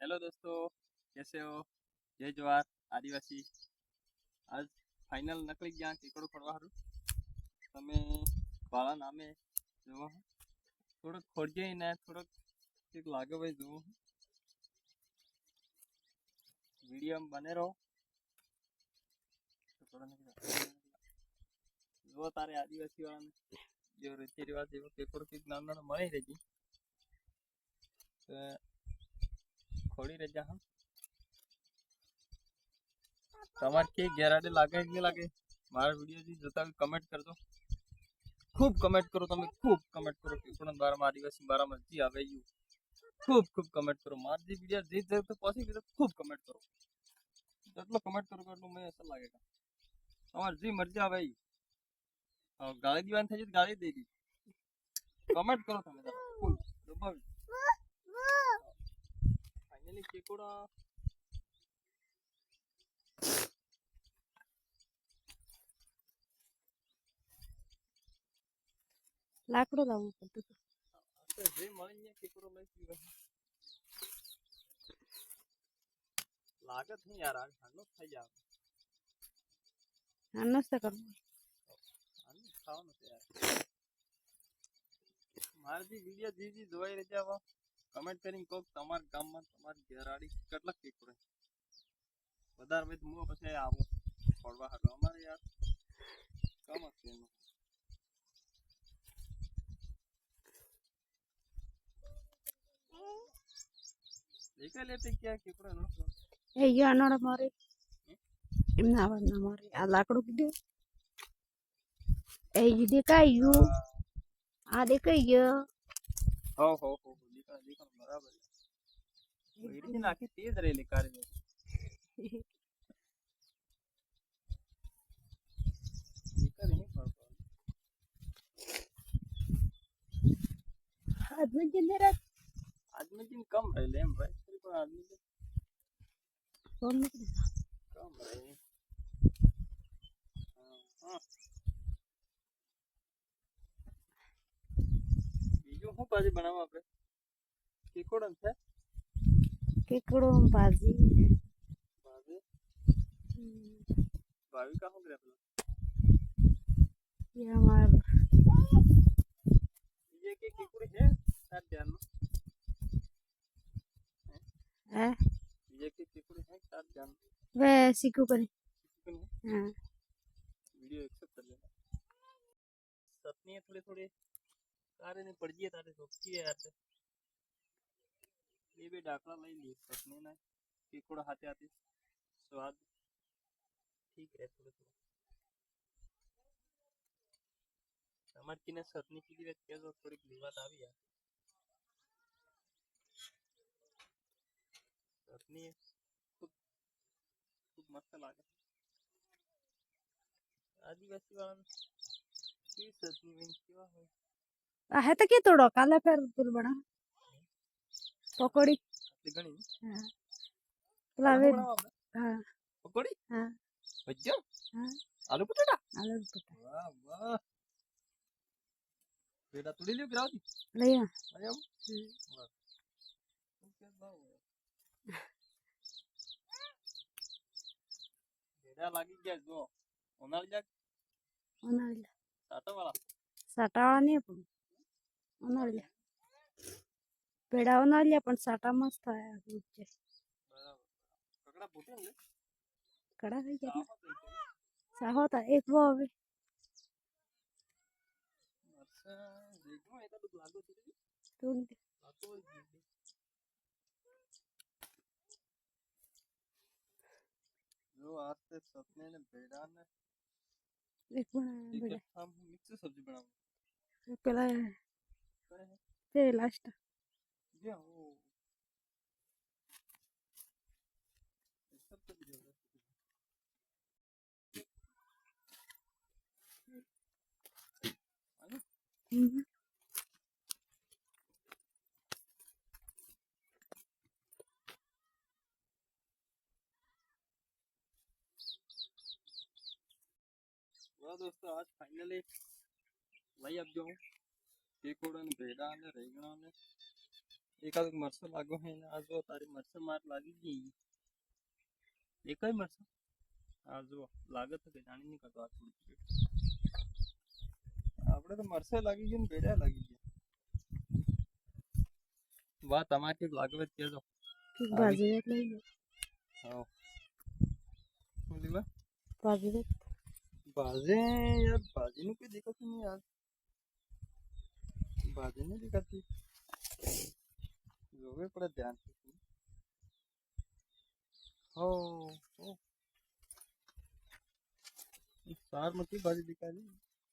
Hello दोस्तों, कैसे हो? जय जवाहर आदिवासी। आज फाइनल नकली ગયા કેકડો ખોડવા હારું તમે બાળા નામે જોવો થોડોક ખોડજે ને થોડોક ઠીક લાગે ભાઈ જોવો વિડીયો બને રહો તો થોડા જો તારે આદિવાસી વાળાને જેવો રીતિ રિવાજ જેવો કેકડો કઈક નાના મળી રહેજી તો ખોડી રહેજા હા તમારે કઈ ગેરાડે લાગે કે નહીં લાગે મારા વિડીયો જે જોતા હોય કમેન્ટ કરજો खूब कमेंट करो તમે खूब कमेंट करो કેકડો બારામાં આદિવાસી બારામાં જે આવે યુ खूब खूब कमेंट करो मार जी वीडियो जे जे तो पॉसिबल तो खूब कमेंट करो જેટલો કમેન્ટ કરો એટલું મને અસર લાગેगा તમાર જે મરજી આવે ગાળી દીવાની થઈ જાય ગાળી દઈ દી કમેન્ટ કરો તમે ફૂલ દબાવી ફાઇનલી કેકોડા લાકડું લાવવું પડતું હતું જે મળીને કેકોડો લઈ પીવે लागत नहीं यार आज खानो खाई जा આનો શું કરવું खाओ ना यार मार जी वीडियो जी जी જોઈ રહેજા વા કમેન્ટ કરીને કોક તમાર ગામમાં તમારી ઘેરાડી કેટલા કેકડો વધારે ભાઈ હું પછી આવો પડવા હાટો અમારે યાર કામ હશે એનું દેખા લેતે ક્યાં કેકડો નો એ ગયો અનોડો મારે એમના આવાજ ના મારે આ લાકડું કીધું એ દેખાયું આ દેખાઈ ગયો हो देखा देखा बराबर वीडियो नाके तेज रे लिखा रे देखा नहीं पड़ આદમી જનરે आदमी जिन कम रहे ले भाई कोई आदमी ફોન નીકળી कम रहे हां બીજું શું ભાજી બનાવવા આપણે કેકોડન છે કેકડો ભાજી ભાજી ભાવી કા શું કરે પેલા ये हमार ये के केकुड़ी है तार ध्यान में है ये के केकुड़ी है तार ध्यान में वे सीखू करे हाँ वीडियो एक्सेप्ट कर लेना सपनी है थोड़ी थोड़ी तारे ने पड़ गई तारे सोचती है यार ये भी डाकला ले ली सपनी ना केकुड़ा हाथे आते स्वाद ठीक है थोड़े थोड़ा हमारे किने सपनी की बात क्या जो थोड़ी बात आ गई है सपनी खूब खूब मस्त लागे आदिवासी वाला की सपनी में क्या है है तो क्या तोड़ो काला फिर पुल बड़ा पकौड़ी गणी हाँ लावे हाँ पकोड़ी हाँ भज्जा हाँ आलू पटाटा आलू पता वाह वाह बेटा तुड़ी लियो गिरावती लिया अरे वाह क्या भाव बेटा लागी गया जो उनाली जा उनाळ्या टाटा वाला साठाळा नाही पण उनाळ्या पेढा उनाळ्या पण साठा मस्त आहे दूधचे बराबर ककड़ा फूटे ने कड़ा खाई जाना सावा तो साहो था एक वो अभी अच्छा देखो एका तो लागो तुड़ी तुम लागो जो आज से सपने ने बेड़ा ने एक बना ठीक है बड़ा हम मिक्स सब्जी बनाओ पहला करे है ते लास्ट ये वो सब तो वीडियो वाह दोस्तों आज फाइनली લઈ આપજો કેકોડા ને ભેડા ને રેંગણા ને એકાદ મરસો લાગો હે ને આ જો તારી મરસો માર લાગી ગઈ એકય મરસો આ જો લાગે તો કે જાણી નહીં કરતો આ થોડી આપણે તો મરસે લાગી ગયું ને ભેડા લાગી ગયા વાહ તમારે કેવું લાગે છે કેજો ભાજી વેત લઈ લો હા બોલી વા ભાજી વેત ભાજે યાર ભાજીનું કોઈ દેખાતું નહીં યાર ભાજી નહીં દેખાતી જોવે પડે ધ્યાનથી હો સાર મતી ભાજી દેખાય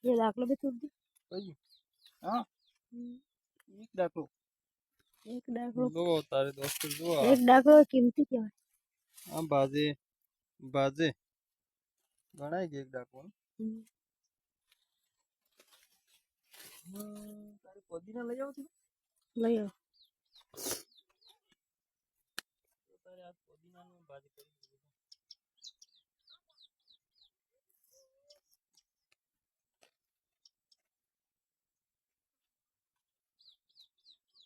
ये दाखलो भी तोड़ दी કઈ હા એક દાખલો एक दाखलो લો તારે દોસ્ત જો एक दाखलो कीमती क्या है આ ભાજે ભાજે ગણાય કે એક દાખલો તારે પોદીના લઈ આવતી લઈ આવો તારે આ પોદીનાનું ભાજી કરી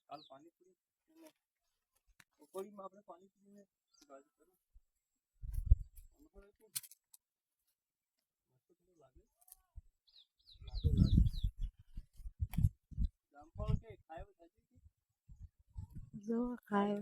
કાલ પાણીપુરી અને પકોડીમાં આપણે પાણીપુરીને ભાજી કરો અનુભવ હતું મસ્ત થોડું લાગે જામફળ કે ખાયો થાજી जो खाए